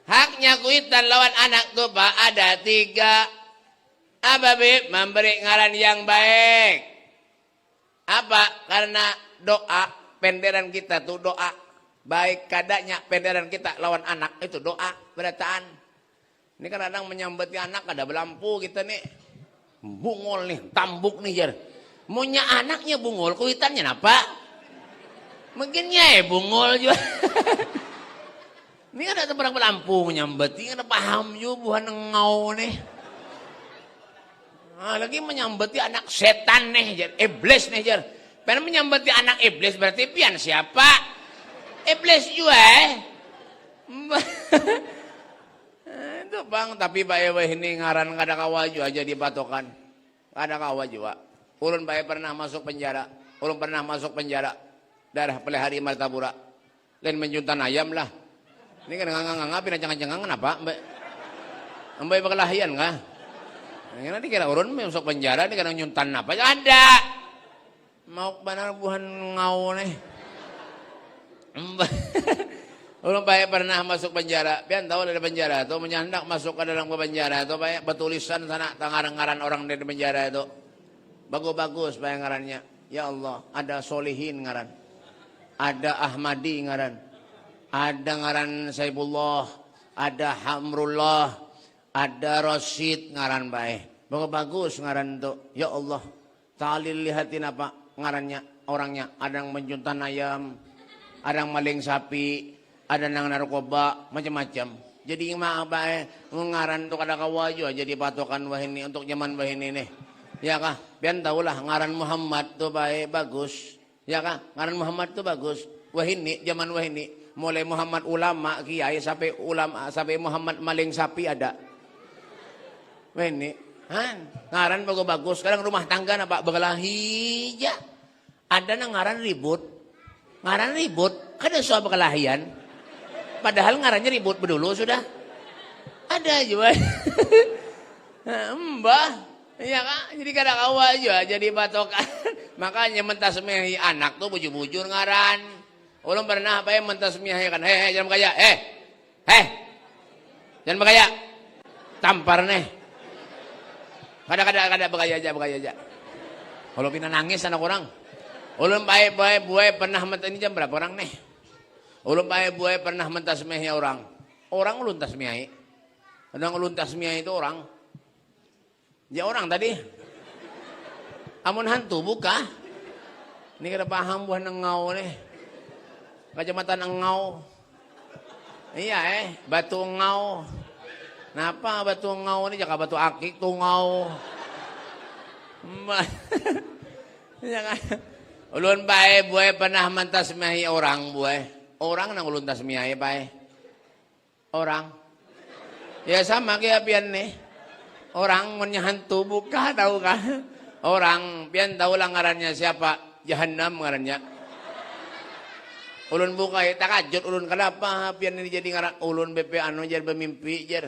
Haknya kuitan lawan anak tuh Pak ada 3. Apa Beb? Memberi ngaran yang baik. Apa? Karena doa penderan kita tuh doa. Baik kadanya penderan kita lawan anak itu doa berataan. Ini kan kadang menyambati anak ada belampu kita nih. Bungol nih, tambuk nih jar. Maunya anaknya bungol, kuitannya apa? Mungkinnya bungol juga. Ini kan ada barang belampu menyambati, kan paham juga buhan Engau nih. Nah, lagi menyambati anak setan nih jar, iblis nih jar. Pengen menyambati anak iblis berarti pian siapa? Iblis juga itu Bang, tapi bae ini ngaran kada kawaju aja dipatokan. Kada kawaju Pak. Ulun bae pernah masuk penjara. Ulun pernah masuk penjara. Darah pelihari Martapura. Lain menjuntan ayam lah. Ini kan nganga-nganga pinacang-cangang kenapa? Mbak berkelahian kah? Ini nanti kira ulun masuk penjara ini kadang nyuntan apa? Ada. Mau benar buhan Ngau nih. Ulun baik pernah masuk penjara. Pian tahu dari penjara itu menyandak masuk ke dalam penjara itu baik bertulisan sana ngaran-ngaran orang dari penjara itu. Bagus-bagus baik ngarannya. Ya Allah, ada Solihin ngaran. Ada Ahmadi ngaran. Ada ngaran Saifullah, ada Hamrullah, ada Rasid ngaran baik. Bagus-bagus ngaran itu. Ya Allah, talil lihatin apa ngarannya orangnya. Ada yang menjuntan ayam, ada yang maling sapi, ada yang narkoba, macam-macam. Jadi mah baik ngaran untuk ada kawaju jadi patokan wah ini untuk zaman wah ini nih. Ya kah? Biar tahulah ngaran Muhammad tuh baik bagus. Ya kah? Ngaran Muhammad tuh bagus. Wah ini zaman wah ini mulai Muhammad ulama kiai sampai ulama sampai Muhammad maling sapi ada. Wah ini, ngaran bagus-bagus. Sekarang rumah tangga napa berkelahi ya. Ada nang ngaran ribut. Ngaran ribut, kan ada soal berkelahian. Padahal ngarannya ribut berdulu sudah. Ada juga. Mbah, iya kan? Jadi kada kawa aja jadi patokan. Makanya mentasmihi anak tuh bujur-bujur ngaran. Ulun pernah apa ya mentasmihi kan. Hei, jangan bergaya. Hei. Jangan bergaya. Tampar nih. Kada bergaya aja. Kalau pina nangis anak orang. Ulun baik buai pernah ini jam berapa orang nih? Ulun baik buai pernah mentasmihi orang. Orang ulun tasmihi. Kadang ulun tasmihi itu orang. Ya orang tadi. Amun hantu buka. Ini kada paham buah nengau nih. Kecamatan Engau. Iya Batu Engau. Napa Batu Engau ini jaka Batu Akik tungau. Ya kan. Ulun bae buai pernah mentasmihi orang buai. Orang nang ulun tasmihi bae. Orang. Ya sama kayak pian nih. Orang menyantu buka tahu kah? Orang, pian tahu lah ngarannya siapa? Jahannam ngarannya. Ulun buka, takajut ulun kenapa? Pian ini jadi ngaran ulun BP anu jadi bermimpi jer.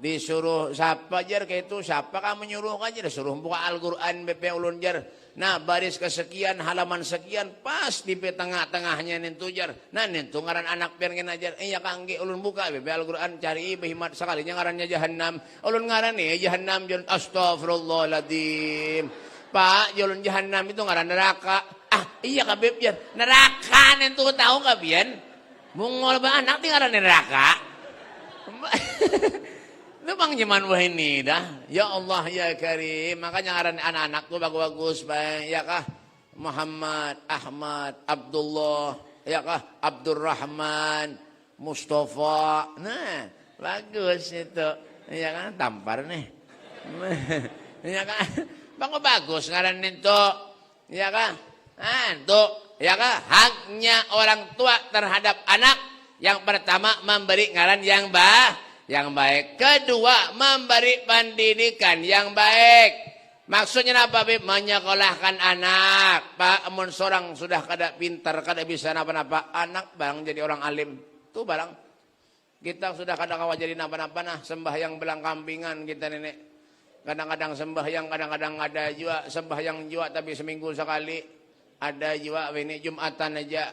Disuruh siapa jer kayak itu? Siapa kamu nyuruh aja? Disuruh buka Al-Quran BP ulun jer. Nah baris kesekian halaman sekian pas di tengah-tengahnya nentu jer. Nah nentu ngaran anak pian kena jer. Iya kangge ulun buka BP Al-Quran cari behimat sekalinya ngarannya Jahannam. Ulun ngaran nih Jahannam jon astagfirullahaladzim. Pak ulun Jahannam itu ngaran neraka. Ah iya kabeh pian neraka nentu tahu kabian. Mungol ba anak di ngaran neraka. Itu bang zaman wah ini dah. Ya Allah ya Karim. Makanya ngaran anak-anak tuh bagus-bagus. Ya kah? Muhammad, Ahmad, Abdullah. Ya kah? Abdurrahman, Mustafa. Nah, bagus itu. Ya kan? Tampar nih. Ya kan? Bagus ngaran itu. Ya kah? Nah, itu. Ya kah? Haknya orang tua terhadap anak. Yang pertama memberi ngaran yang baik. Kedua, memberi pendidikan yang baik. Maksudnya apa, Bib? Menyekolahkan anak. Pak, amun seorang sudah kada pintar, kada bisa napa-napa, anak barang jadi orang alim. Tuh barang. Kita sudah kada kawa jadi napa-napa nah, sembahyang belang kampingan kita nenek. Kadang-kadang sembahyang, kadang-kadang ada juga sembahyang juga tapi seminggu sekali. Ada juga ini Jumatan aja.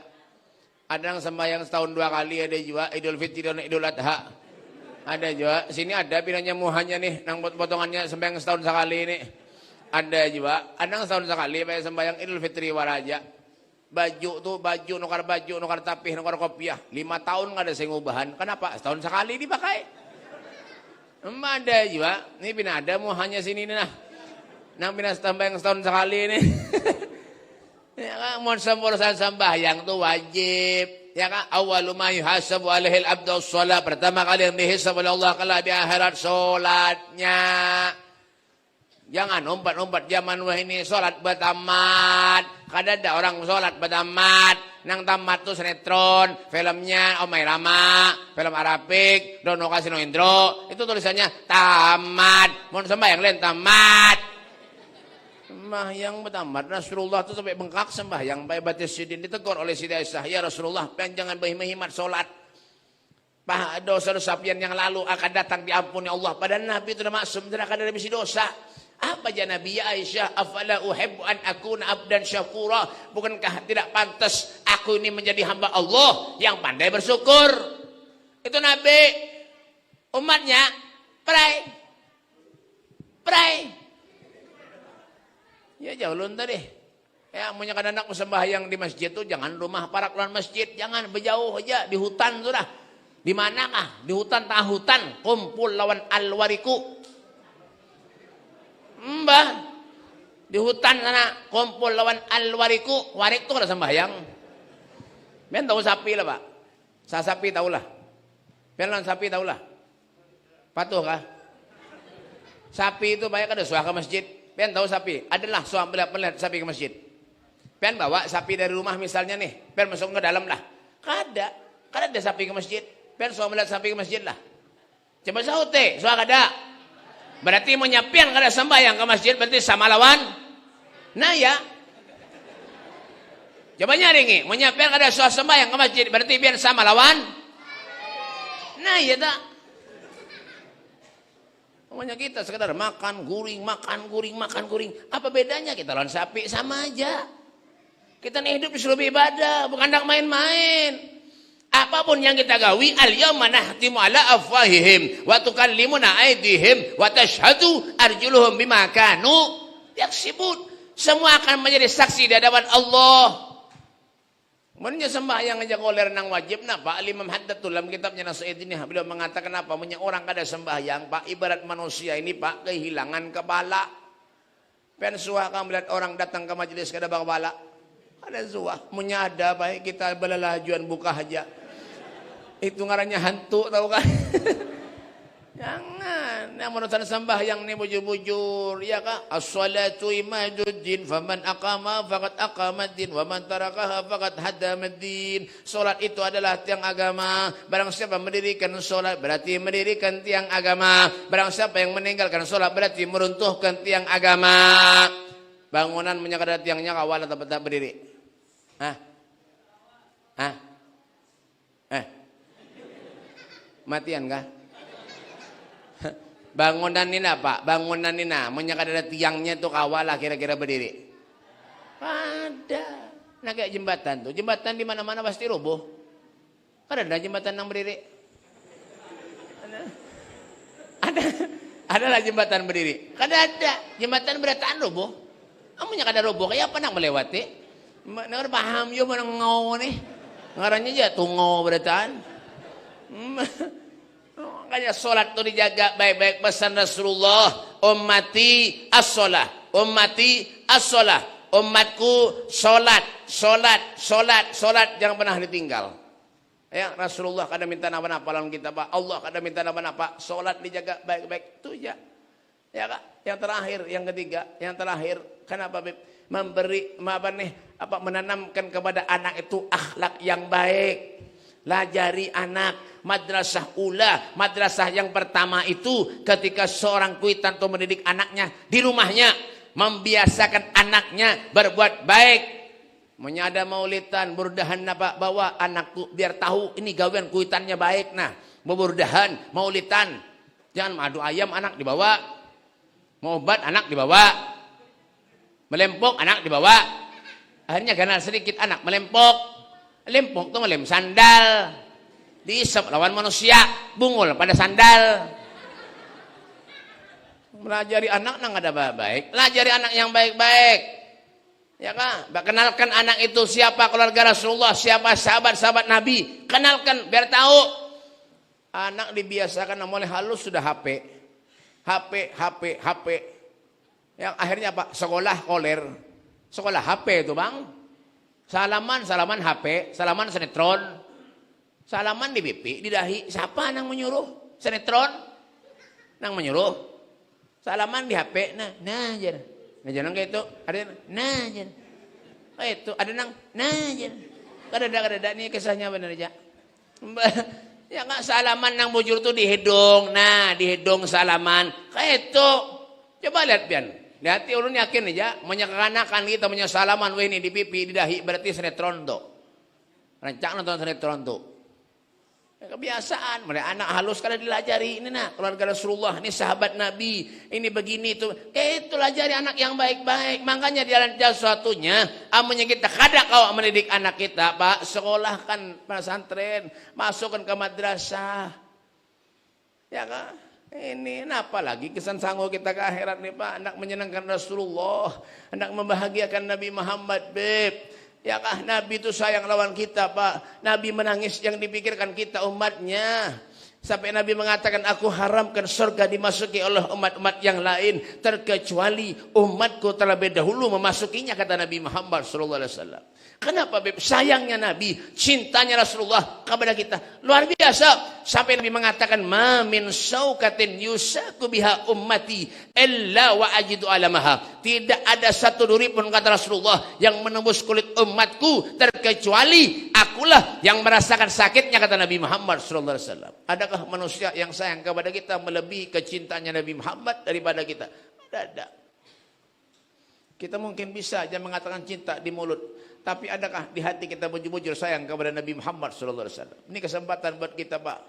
Ada yang sembahyang setahun 2 kali, ada juga Idul Fitri dan Idul Adha. Ada juga, sini ada pinanya muhanya nih, nang potongannya sembahyang setahun sekali ini. Ada juga, ada setahun sekali, bayar sembahyang Idul Fitri waraja. Baju tuh, nukar tapih, nukar kopiah. 5 tahun nggak ada saya ngubahan. Kenapa? Setahun sekali dipakai. Ada juga, ini pina ada muhanya sini nih nah. Nang pina sembahyang setahun sekali ini. Ya kan, mau sembahyang tuh wajib. Ya kan, awwalu ma yuhasabu alaihil abdu shalah. Pertama kali yang dihisab oleh Allah kala di akhirat salatnya. Jangan umpat-umpat zaman wah ini salat batamat. Kada ada orang salat batamat. Nang tamat tuh sinetron, filmnya Omai Rama, film Arabik, Dono Kasino Indro. Itu tulisannya tamat. Mau sembahyang lain tamat. Sembahyang betamat Rasulullah itu sampai bengkak sembahyang baik batis sidin ditegur oleh Siti Aisyah, ya Rasulullah jangan berhimat solat. Dosa-dosa pian yang lalu akan datang diampuni Allah. Padahal Nabi itu maksum tidak akan ada bisi dosa. Apa aja Nabi ya Aisyah, afala uhibbu an akuna abdan syakura. Bukankah tidak pantas aku ini menjadi hamba Allah yang pandai bersyukur? Itu Nabi. Umatnya pray. Ya jauh lun tadi. Ya punya anak sembahyang di masjid tuh jangan rumah para keluar masjid, jangan berjauh aja di hutan sudah. Di manakah? Di hutan tahutan kumpul lawan alwariku. Mbah. Di hutan sana kumpul lawan alwariku. Warik tuh ada sembahyang. Ben tahu sapi lah, Pak. Sapi tahu lah. Ben lawan sapi tahu lah. Patuh kah? Sapi itu banyak ada suah ke masjid. Pian tahu sapi, adalah suami melihat sapi ke masjid. Pian bawa sapi dari rumah misalnya nih, pian masuk ke dalam lah. Kada ada sapi ke masjid. Pian suami melihat sapi ke masjid lah. Coba sahute, suah kada. Berarti menyapian kada sembahyang ke masjid, berarti sama lawan. Nah ya. Coba nyaringi, menyapian kada suah sembahyang ke masjid, berarti pian sama lawan. Nah ya tak. Pokoknya kita sekedar makan guring. Apa bedanya kita lawan sapi? Sama aja. Kita nih hidup disuruh ibadah, bukan hendak main-main. Apapun yang kita gawi, al-yawma nahtimu ala afwahihim wa tukallimuna aydihim wa tashhadu arjuluhum bima kanu yaksibun. Semua akan menjadi saksi di hadapan Allah. Menurutnya sembahyang aja koler nang wajib nah Pak Imam Haddad dalam kitabnya Nasihat ini beliau mengatakan apa? Orang kada sembahyang Pak ibarat manusia ini Pak kehilangan kepala. Pian suah kamu melihat orang datang ke majelis kada bakbala. Ada suah, menyada baik kita belalajuan buka aja. Itu ngarannya hantu tahu kan? Jangan, yang menutan sembahyang ni bujur-bujur, ya kah? As-salatu imaduddin, faman aqama faqad aqamaddin, wa man tarakaha faqad hadamaddin. Salat itu adalah tiang agama. Barang siapa mendirikan salat berarti mendirikan tiang agama. Barang siapa yang meninggalkan salat berarti meruntuhkan tiang agama. Bangunan menyakada tiangnya kawal atau tak berdiri? Hah? Hah? Matian kah? Bangunan ini apa? Bangunan ini menyakada ada tiangnya itu kawal lah kira-kira berdiri. Ada. Nah kayak jembatan tuh. Jembatan di mana-mana pasti roboh. Kan ada jembatan yang berdiri. Ada lah jembatan berdiri. Kan ada jembatan berataan roboh. Amunya kada roboh kayak apa nak melewati? Nak paham yo mana ngau nih. Ngarannya aja tungau berataan. Makanya sholat itu dijaga baik-baik. Pesan Rasulullah, ummati as-sholah, ummati as-sholah, umatku sholat, sholat, sholat, sholat, jangan pernah ditinggal. Ya Rasulullah kada minta apa-apa lawan kita Pak. Allah kada minta apa-apa. Sholat dijaga baik-baik itu aja. Ya Kak. Yang terakhir, yang ketiga, yang terakhir, kenapa Beb? Menanamkan kepada anak itu akhlak yang baik. Lajari anak madrasah ula, madrasah yang pertama itu ketika seorang kuitan itu mendidik anaknya di rumahnya, membiasakan anaknya berbuat baik. Menyada maulitan, burdahan apa bawa anakku biar tahu ini gawean kuitannya baik. Nah, burdahan, maulitan, jangan madu ayam anak dibawa, mau obat anak dibawa, melempok anak dibawa. Akhirnya ganal sedikit anak melempok. Lempok tuh melem sandal, diisap lawan manusia, bungul pada sandal. Melajari anak nang ada baik, lajari anak yang baik-baik, ya kan? Kenalkan anak itu siapa keluarga Rasulullah, siapa sahabat-sahabat Nabi, kenalkan biar tahu. Anak dibiasakan mulai halus sudah HP. Yang akhirnya apa? Sekolah koler, sekolah HP itu bang. Salaman HP, salaman sinetron, salaman di pipi, di dahi. Siapa nang menyuruh? Sinetron nang menyuruh. Salaman di HP, nah jangan. Nah jangan kayak itu, ada nah jangan. Kayak itu ada nang nah jangan. Kada ini kisahnya benar aja. Ya nggak salaman nang bujur tuh di hidung, nah di hidung salaman. Kayak itu, coba lihat pian. Hati ulun yakin aja, menyekanakan kita menyesalaman ini di pipi, di dahi, berarti sinetron tuh. Rancang nonton sinetron tuh. Kebiasaan, mereka anak halus kada dilajari. Ini nak keluarga Rasulullah, ini sahabat Nabi, ini begini itu. Itu lajari anak yang baik-baik. Makanya di dalam satunya, amunnya kita kada kau mendidik anak kita, Pak, sekolahkan pesantren, masukkan ke madrasah. Ya kan? Ini kenapa lagi kesan sanggup kita ke akhirat nih Pak. Hendak menyenangkan Rasulullah, hendak membahagiakan Nabi Muhammad Beb. Ya kah Nabi itu sayang lawan kita Pak. Nabi menangis yang dipikirkan kita umatnya. Sampai Nabi mengatakan aku haramkan surga dimasuki oleh umat-umat yang lain terkecuali umatku terlebih dahulu memasukinya, kata Nabi Muhammad SAW. Kenapa Beb? Sayangnya Nabi, cintanya Rasulullah kepada kita luar biasa. Sampai Nabi mengatakan ma min saukatin yusaku biha ummati illa wa ajidu alamaha. Tidak ada satu duri pun, kata Rasulullah, yang menembus kulit umatku terkecuali akulah yang merasakan sakitnya, kata Nabi Muhammad SAW. Adakah manusia yang sayang kepada kita melebihi kecintanya Nabi Muhammad daripada kita? Ada. Kita mungkin bisa aja mengatakan cinta di mulut, tapi adakah di hati kita bujur-bujur sayang kepada Nabi Muhammad SAW? Ini kesempatan buat kita Pak.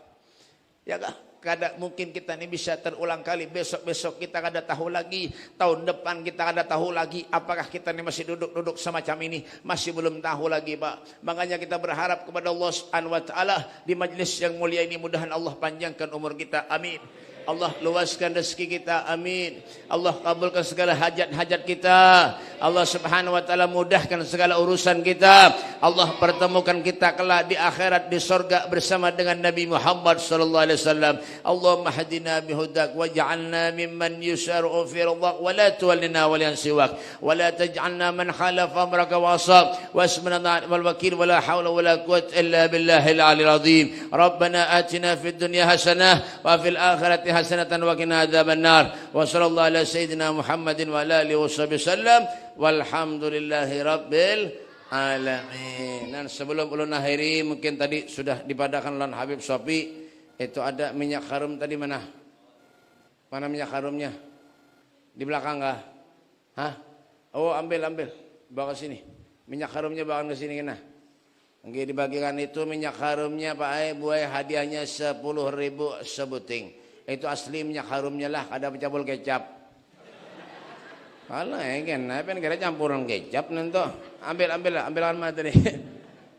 Ya kah? Kada mungkin kita ini bisa terulang kali. Besok-besok kita kada tahu lagi. Tahun depan kita kada tahu lagi. Apakah kita ini masih duduk-duduk semacam ini? Masih belum tahu lagi Pak. Makanya kita berharap kepada Allah Subhanahu wa taala di majlis yang mulia ini, mudahan Allah panjangkan umur kita. Amin. Allah luaskan rezeki kita, amin. Allah kabulkan segala hajat-hajat kita. Allah subhanahu wa ta'ala mudahkan segala urusan kita. Allah pertemukan kita kelak di akhirat di sorga bersama dengan Nabi Muhammad sallallahu alaihi wasallam. Allahumma hadina bihudak waj'alna mimman yusar'u fi ridhak wa la tuwallina waliyan siwak wa la taj'alna man khalafa amraka wa asab wa asmana wal wakil wa la hawla wa la quwwata illa billahil aliyil azim. Rabbana atina fid dunya hasanah wa fil akhirati hasanatan wa qina adzabannar. Wa sallallahu ala sayyidina Muhammadin wa ala alihi wasallam walhamdulillahi rabbil alamin. Dan sebelum ulun akhiri, mungkin tadi sudah dipadahkan oleh Habib Sofi, itu ada minyak harum tadi mana? Mana minyak harumnya? Di belakang kah? Hah? Oh, ambil. Bawa ke sini. Minyak harumnya bawa ke sini kena. Nggih dibagikan itu minyak harumnya Pak Ai, buai hadiahnya 10.000 sebuting. Itu asli minyak harumnya lah, ada pecampur kecap. Alah kan, apa yang kira campuran kecap nanti. Ambil mana tadi.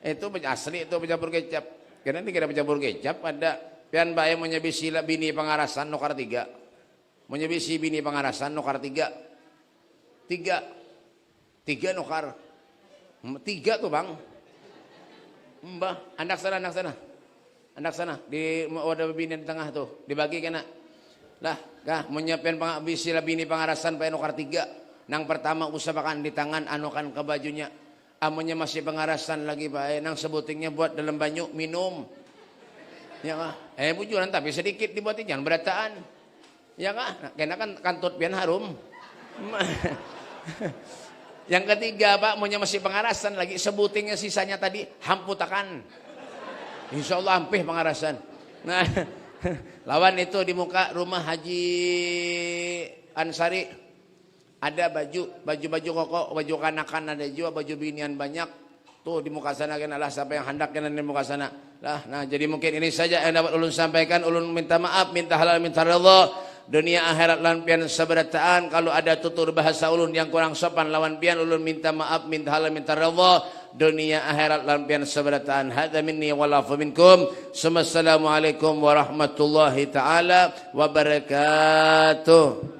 Itu asli itu pecampur kecap. Karena dikira pecampur kecap ada pian Mbak mau nyebisi bini pangarasan nukar 3. Mau nyebisi bini pangarasan nukar 3. 3 nukar. 3 tuh Bang. Mbah, anak sana di ada bini di tengah tuh, dibagi kena. Lah, kah menyiapkan bisi bini pangarasan pakai nukar 3. Nang pertama usahakan di tangan anukan ke bajunya. Amunnya masih pengarasan lagi Pak, nang sebutingnya buat dalam banyu minum. Ya kah? Bujuran tapi sedikit dibuatin jangan berataan. Ya kah? Nah, karena kan kantut pian harum. Yang ketiga Pak, amunnya masih pengarasan lagi sebutingnya sisanya tadi hamputakan. Insya Allah ampih pengarasan. Nah, lawan itu di muka rumah Haji Ansari. Ada baju koko, baju kanakan ada juga, baju binian banyak. Tuh di muka sana kan Allah siapa yang hendak kan di muka sana. Lah, nah jadi mungkin ini saja yang dapat ulun sampaikan. Ulun minta maaf, minta halal, minta ridha. Dunia akhirat lan pian sabarataan. Kalau ada tutur bahasa ulun yang kurang sopan lawan pian, ulun minta maaf, minta halal, minta ridha. Dunia akhirat lan pian sabarataan. Hadza minni walafu minkum. Assalamualaikum warahmatullahi taala wabarakatuh.